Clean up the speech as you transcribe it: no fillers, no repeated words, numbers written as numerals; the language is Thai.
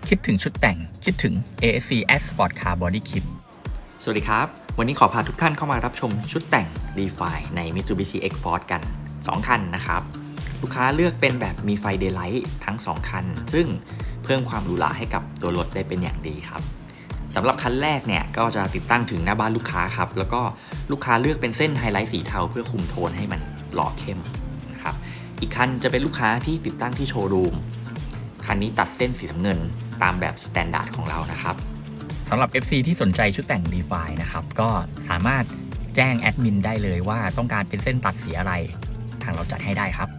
คิดถึงชุดแต่งคิดถึง ASC X Sport Car Body Kit สวัสดีครับวันนี้ขอพาทุกท่านเข้ามารับชมชุดแต่ง Defy ใน Mitsubishi X-Force กัน 2 คันนะครับลูกค้าเลือกเป็นแบบมีไฟ Daylight ทั้ง 2 คันซึ่งเพิ่มความหรูหราให้กับตัวรถได้เป็นอย่างดีครับสำหรับคันแรกเนี่ยก็จะติดตั้งถึงหน้าบ้านลูกค้าครับแล้วก็ลูกค้าเลือกเป็นเส้นไฮไลท์สีเทาเพื่อคุมโทนให้มันหล่อเข้มนะครับอีกคันจะเป็นลูกค้าที่ติดตั้งที่โชว์รูมคันนี้ตัดเส้นสีน้ำเงินตามแบบสแตนดาร์ดของเรานะครับสำหรับ FC ที่สนใจชุดแต่ง Defy นะครับก็สามารถแจ้งแอดมินได้เลยว่าต้องการเป็นเส้นตัดสีอะไรทางเราจัดให้ได้ครับ